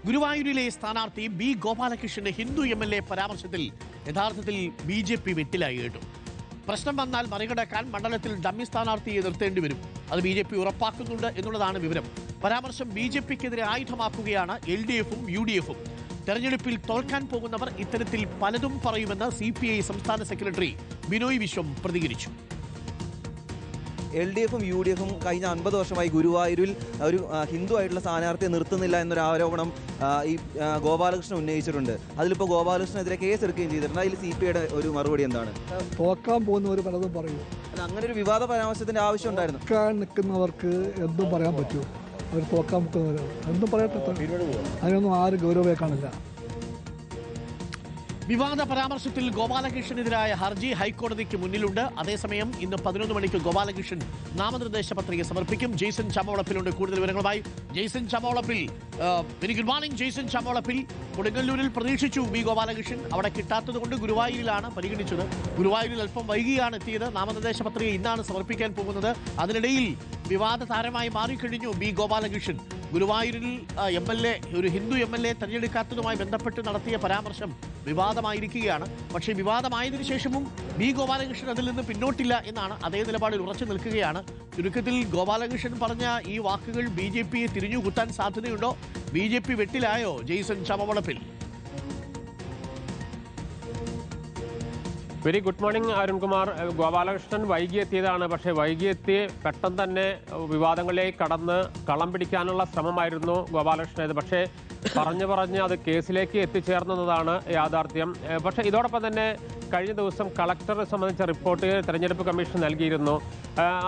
ഗുരുവായൂരിലെ സ്ഥാനാർത്ഥി B ഗോപാലകൃഷ്ണന്റെ Hindu MLA പരാമർശത്തിൽ യഥാർത്ഥത്തിൽ BJP വെട്ടിലായി കേട്ടു. പ്രശ്നം വന്നാൽ മറികടക്കാൻ മണ്ഡലത്തിൽ ഡമ്മി സ്ഥാനാർത്ഥിയെ നിർത്തേണ്ടി വരും. അത് BJP ഉറപ്പാക്കുന്നുണ്ട് എന്നുള്ളതാണ് വിവരം. പരാമർശം BJPക്കെതിരെ ആയുധമാക്കുകയാണ് LDFും UDFും. തെരഞ്ഞെടുപ്പിൽ തോൽക്കാൻ പോകുന്നവർ ഇത്തരത്തിൽ പലതും പറയുമെന്ന് CPI സംസ്ഥാന സെക്രട്ടറി ബിനോയ് വിശ്വം പ്രതികരിച്ചു. LDFും UDFും കഴിഞ്ഞ 50 വർഷമായി ഗുരുവായൂരിൽ ഒരു ഹിന്ദു ആയിട്ടുള്ള സ്ഥാനാർത്ഥിയെ നിർത്തുന്നില്ല എന്നൊരു ആരോപണം ഈ ഗോപാലകൃഷ്ണൻ ഉന്നയിച്ചിട്ടുണ്ട്. അതിലിപ്പോൾ ഗോപാലകൃഷ്ണനെതിരെ കേസ് എടുക്കുകയും ചെയ്തിട്ടുണ്ട്. അതിൽ CPIയുടെ ഒരു മറുപടി എന്താണ്? തോക്കാൻ പോകുന്നവർ പലതും പറയൂ. അങ്ങനെ ഒരു വിവാദ പരാമർശത്തിന്റെ ആവശ്യം ഉണ്ടായിരുന്നു. നിൽക്കുന്നവർക്ക് എന്തും പറയാൻ പറ്റുമോ? അവർ തോക്കാൻ നിൽക്കുന്നവരാണ് എന്തും പറയട്ടെ. അതിനൊന്നും ആരും ഗൗരവമായി കാണില്ല. വിവാദ പരാമർശത്തിൽ ഗോപാലകൃഷ്ണനെതിരായ ഹർജി ഹൈക്കോടതിക്ക് മുന്നിലുണ്ട്. അതേസമയം ഇന്ന് 11 മണിക്ക് ഗോപാലകൃഷ്ണൻ നാമനിർദ്ദേശ പത്രിക സമർപ്പിക്കും. ജെയ്സൺ ചമോളപ്പിലുണ്ട് കൂടുതൽ വിവരങ്ങളുമായി. Jaison Chamolappil, very good morning Jaison Chamolappil. കൊടുങ്ങല്ലൂരിൽ പ്രതീക്ഷിച്ചു ബി ഗോപാലകൃഷ്ണൻ, അവിടെ കിട്ടാത്തത് കൊണ്ട് ഗുരുവായൂരിലാണ് പരിഗണിച്ചത്. ഗുരുവായൂരിൽ അല്പം വൈകിയാണ് എത്തിയത്. നാമനിർദ്ദേശ പത്രിക ഇന്നാണ് സമർപ്പിക്കാൻ പോകുന്നത്. അതിനിടയിൽ വിവാദ താരമായി മാറിക്കഴിഞ്ഞു ബി ഗോപാലകൃഷ്ണൻ. ഗുരുവായൂരിൽ MLA, ഒരു ഹിന്ദു MLA തെരഞ്ഞെടുക്കാത്തതുമായി ബന്ധപ്പെട്ട് നടത്തിയ പരാമർശം വിവാദമായിരിക്കുകയാണ്. പക്ഷേ വിവാദമായതിനു ശേഷവും ബി ഗോപാലകൃഷ്ണൻ അതിൽ നിന്ന് പിന്നോട്ടില്ല എന്നാണ്, അതേ നിലപാടിൽ ഉറച്ചു നിൽക്കുകയാണ്. ചുരുക്കത്തിൽ ഗോപാലകൃഷ്ണൻ പറഞ്ഞ ഈ വാക്കുകൾ BJPയെ തിരിഞ്ഞുകുത്താൻ സാധ്യതയുണ്ടോ? BJP വെട്ടിലായോ Jaison Chamavalappil? Very good morning Arunkumar. Gopalakrishnan വൈകിയെത്തിയതാണ്. പക്ഷേ വൈകിയെത്തി പെട്ടെന്ന് തന്നെ വിവാദങ്ങളിലേക്ക് കടന്ന് കളം പിടിക്കാനുള്ള ശ്രമമായിരുന്നു ഗോപാലകൃഷ്ണൻ. പക്ഷേ പറഞ്ഞ് അത് കേസിലേക്ക് എത്തിച്ചേർന്നതാണ് യാഥാർത്ഥ്യം. പക്ഷേ ഇതോടൊപ്പം തന്നെ കഴിഞ്ഞ ദിവസം കളക്ടറെ സംബന്ധിച്ച റിപ്പോർട്ട് തെരഞ്ഞെടുപ്പ് കമ്മീഷൻ നൽകിയിരുന്നു.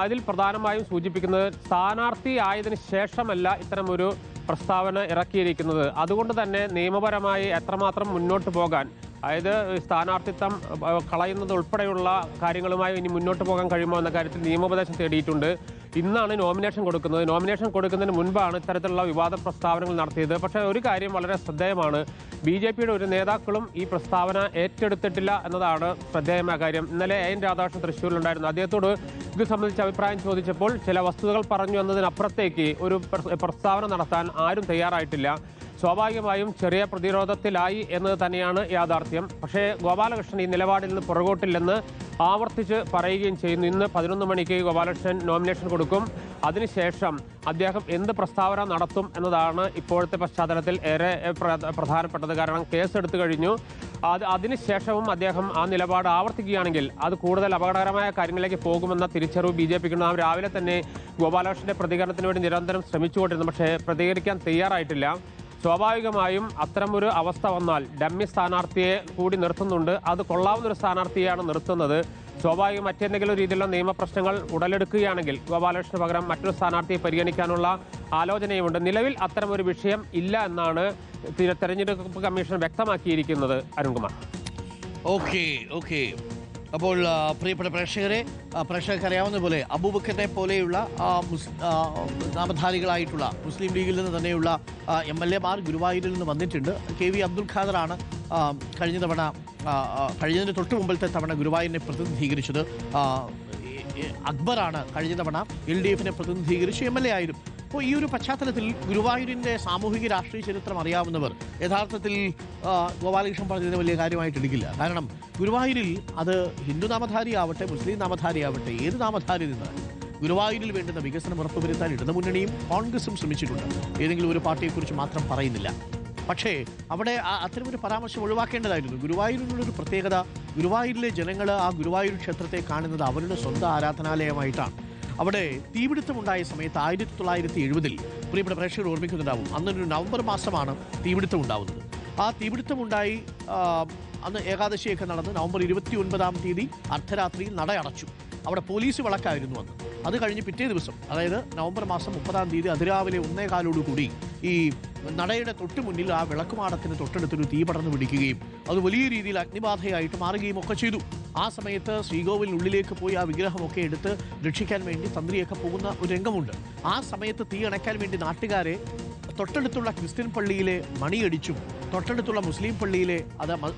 അതിൽ പ്രധാനമായും സൂചിപ്പിക്കുന്നത് സ്ഥാനാർത്ഥി ആയതിനു ശേഷമല്ല ഇത്തരമൊരു പ്രസ്താവന ഇറക്കിയിരിക്കുന്നത്. അതുകൊണ്ട് തന്നെ നിയമപരമായി എത്രമാത്രം മുന്നോട്ട് പോകാൻ, അതായത് സ്ഥാനാർത്ഥിത്വം കളയുന്നത് ഉൾപ്പെടെയുള്ള കാര്യങ്ങളുമായി ഇനി മുന്നോട്ട് പോകാൻ കഴിയുമോ എന്ന കാര്യത്തിൽ നിയമോപദേശം തേടിയിട്ടുണ്ട്. ഇന്നാണ് നോമിനേഷൻ കൊടുക്കുന്നത്. നോമിനേഷൻ കൊടുക്കുന്നതിന് മുൻപാണ് ഇത്തരത്തിലുള്ള വിവാദ പ്രസ്താവനകൾ നടത്തിയത്. പക്ഷേ ഒരു കാര്യം വളരെ ശ്രദ്ധേയമാണ്, BJPയുടെ ഒരു നേതാക്കളും ഈ പ്രസ്താവന ഏറ്റെടുത്തിട്ടില്ല എന്നതാണ് ശ്രദ്ധേയമായ കാര്യം. ഇന്നലെ AN രാധാകൃഷ്ണൻ തൃശ്ശൂരിലുണ്ടായിരുന്നു. അദ്ദേഹത്തോട് ഇത് സംബന്ധിച്ച് അഭിപ്രായം ചോദിച്ചപ്പോൾ ചില വസ്തുതകൾ പറഞ്ഞു എന്നതിനപ്പുറത്തേക്ക് ഒരു പ്രസ്താവന നടത്താൻ ആരും തയ്യാറായിട്ടില്ല. സ്വാഭാവികമായും ചെറിയ പ്രതിരോധത്തിലായി എന്നത് തന്നെയാണ് യാഥാർത്ഥ്യം. പക്ഷേ ഗോപാലകൃഷ്ണൻ ഈ നിലപാടിൽ നിന്ന് പുറകോട്ടില്ലെന്ന് ആവർത്തിച്ച് പറയുകയും ചെയ്യുന്നു. ഇന്ന് 11 മണിക്ക് ഗോപാലകൃഷ്ണൻ നോമിനേഷൻ കൊടുക്കും. അതിനുശേഷം അദ്ദേഹം എന്ത് പ്രസ്താവന നടത്തും എന്നതാണ് ഇപ്പോഴത്തെ പശ്ചാത്തലത്തിൽ ഏറെ പ്രധാനപ്പെട്ടത്. കാരണം കേസെടുത്തു കഴിഞ്ഞു. അതിനുശേഷവും അദ്ദേഹം ആ നിലപാട് ആവർത്തിക്കുകയാണെങ്കിൽ അത് കൂടുതൽ അപകടകരമായ കാര്യങ്ങളിലേക്ക് പോകുമെന്ന തിരിച്ചറിവ് BJPക്കുണ്ട്. രാവിലെ തന്നെ ഗോപാലകൃഷ്ണന്റെ പ്രതികരണത്തിന് വേണ്ടി നിരന്തരം ശ്രമിച്ചുകൊണ്ടിരുന്നു. പക്ഷേ പ്രതികരിക്കാൻ തയ്യാറായിട്ടില്ല. സ്വാഭാവികമായും അത്തരമൊരു അവസ്ഥ വന്നാൽ ഡമ്മി സ്ഥാനാർത്ഥിയെ കൂടി നിർത്തുന്നുണ്ട്. അത് കൊള്ളാവുന്നൊരു സ്ഥാനാർത്ഥിയെയാണ് നിർത്തുന്നത്. സ്വാഭാവികം മറ്റെന്തെങ്കിലും രീതിയിലുള്ള നിയമപ്രശ്നങ്ങൾ ഉടലെടുക്കുകയാണെങ്കിൽ ഗോപാലകൃഷ്ണന് പകരം മറ്റൊരു സ്ഥാനാർത്ഥിയെ പരിഗണിക്കാനുള്ള ആലോചനയുമുണ്ട്. നിലവിൽ അത്തരമൊരു വിഷയം ഇല്ല എന്നാണ് തെരഞ്ഞെടുപ്പ് കമ്മീഷൻ വ്യക്തമാക്കിയിരിക്കുന്നത്. അരുൺകുമാർ. ഓക്കെ. അപ്പോൾ പ്രിയപ്പെട്ട പ്രേക്ഷകർക്ക് അറിയാവുന്ന പോലെ അബൂബക്കറിനെ പോലെയുള്ള നാമധാരികളായിട്ടുള്ള മുസ്ലിം ലീഗിൽ നിന്ന് തന്നെയുള്ള MLA മാർ ഗുരുവായൂരിൽ നിന്ന് വന്നിട്ടുണ്ട്. KV അബ്ദുൽ ഖാദറാണ് കഴിഞ്ഞതിന് തൊട്ട് മുമ്പിലത്തെ തവണ ഗുരുവായൂരിനെ പ്രതിനിധീകരിച്ചത്. അക്ബറാണ് കഴിഞ്ഞ തവണ LDFിനെ പ്രതിനിധീകരിച്ച് MLA ആയിരുന്നു. അപ്പോൾ ഈ ഒരു പശ്ചാത്തലത്തിൽ ഗുരുവായൂരിൻ്റെ സാമൂഹിക രാഷ്ട്രീയ ചരിത്രം അറിയാവുന്നവർ യഥാർത്ഥത്തിൽ ഗോപാലകൃഷ്ണൻ പറഞ്ഞതിന് വലിയ കാര്യമായിട്ട് എടുക്കില്ല. കാരണം ഗുരുവായൂരിൽ അത് ഹിന്ദു നാമധാരിയാവട്ടെ മുസ്ലിം നാമധാരിയാവട്ടെ ഏത് നാമധാരി നിന്നാലും ഗുരുവായൂരിൽ വേണ്ടുന്ന വികസനം ഉറപ്പുവരുത്താൻ ഇടതുമുന്നണിയും കോൺഗ്രസും ശ്രമിച്ചിട്ടുണ്ട്. ഏതെങ്കിലും ഒരു പാർട്ടിയെക്കുറിച്ച് മാത്രം പറയുന്നില്ല. പക്ഷേ അവിടെ അത്തരമൊരു പരാമർശം ഒഴിവാക്കേണ്ടതായിരുന്നു. ഗുരുവായൂരിനുള്ളൊരു പ്രത്യേകത, ഗുരുവായൂരിലെ ജനങ്ങൾ ആ ഗുരുവായൂർ ക്ഷേത്രത്തെ കാണുന്നത് അവരുടെ സ്വന്തം ആരാധനാലയമായിട്ടാണ്. അവിടെ തീപിടുത്തമുണ്ടായ സമയത്ത് 1970 പ്രിയപ്പെട്ട പ്രേക്ഷകർ ഓർമ്മിക്കുന്നുണ്ടാവും. അന്നൊരു നവംബർ മാസമാണ് തീപിടുത്തം ഉണ്ടാവുന്നത്. ആ തീപിടുത്തമുണ്ടായി അന്ന് ഏകാദശിയൊക്കെ നടന്ന് നവംബർ 29-ാം തീയതി അർദ്ധരാത്രിയിൽ നട അടച്ചു. അവിടെ പോലീസ് വിളക്കായിരുന്നു അന്ന്. അത് കഴിഞ്ഞ് പിറ്റേ ദിവസം, അതായത് നവംബർ മാസം 30-ാം തീയതി അതിരാവിലെ 1:15 ഈ നടയുടെ തൊട്ട് മുന്നിൽ ആ വിളക്കുമാടത്തിന് തൊട്ടടുത്തൊരു തീ പടർന്നു പിടിക്കുകയും അത് വലിയ രീതിയിൽ അഗ്നിബാധയായിട്ട് മാറുകയും ഒക്കെ ചെയ്തു. ആ സമയത്ത് ശ്രീകോവിലിനുള്ളിലേക്ക് പോയി ആ വിഗ്രഹമൊക്കെ എടുത്ത് രക്ഷിക്കാൻ വേണ്ടി തന്ത്രിയൊക്കെ പോകുന്ന ഒരു രംഗമുണ്ട്. ആ സമയത്ത് തീ അണയ്ക്കാൻ വേണ്ടി നാട്ടുകാരെ തൊട്ടടുത്തുള്ള ക്രിസ്ത്യൻ പള്ളിയിലെ മണിയടിച്ചും തൊട്ടടുത്തുള്ള മുസ്ലിം പള്ളിയിലെ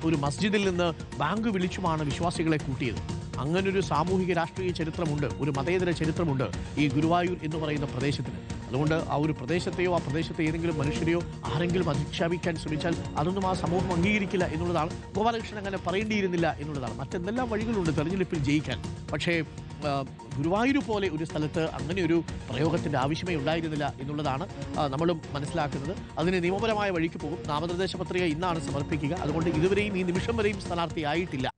ഒരു മസ്ജിദിൽ നിന്ന് ബാങ്ക് വിളിച്ചുമാണ് വിശ്വാസികളെ കൂട്ടിയത്. അങ്ങനൊരു സാമൂഹിക രാഷ്ട്രീയ ചരിത്രമുണ്ട്, ഒരു മതേതര ചരിത്രമുണ്ട് ഈ ഗുരുവായൂർ എന്ന് പറയുന്ന പ്രദേശത്തിന്. അതുകൊണ്ട് ആ ഒരു പ്രദേശത്തെയോ ആ പ്രദേശത്തെ ഏതെങ്കിലും മനുഷ്യരെയോ ആരെങ്കിലും അധിക്ഷേപിക്കാൻ ശ്രമിച്ചാൽ അതൊന്നും ആ സമൂഹം അംഗീകരിക്കില്ല എന്നുള്ളതാണ്. ഗോപാലകൃഷ്ണൻ അങ്ങനെ പറയേണ്ടിയിരുന്നില്ല എന്നുള്ളതാണ്. മറ്റെന്തെല്ലാം വഴികളുണ്ട് തെരഞ്ഞെടുപ്പിൽ ജയിക്കാൻ. പക്ഷേ ഗുരുവായൂർ പോലെ ഒരു സ്ഥലത്ത് അങ്ങനെ ഒരു പ്രയോഗത്തിൻ്റെ ആവശ്യമേ ഉണ്ടായിരുന്നില്ല എന്നുള്ളതാണ് നമ്മളും മനസ്സിലാക്കുന്നത്. അതിന് നിയമപരമായ വഴിക്ക് പോകും. നാമനിർദ്ദേശ പത്രിക ഇന്നാണ് സമർപ്പിക്കുക. അതുകൊണ്ട് ഇതുവരെയും ഈ നിമിഷം വരെയും സ്ഥാനാർത്ഥിയായിട്ടില്ല.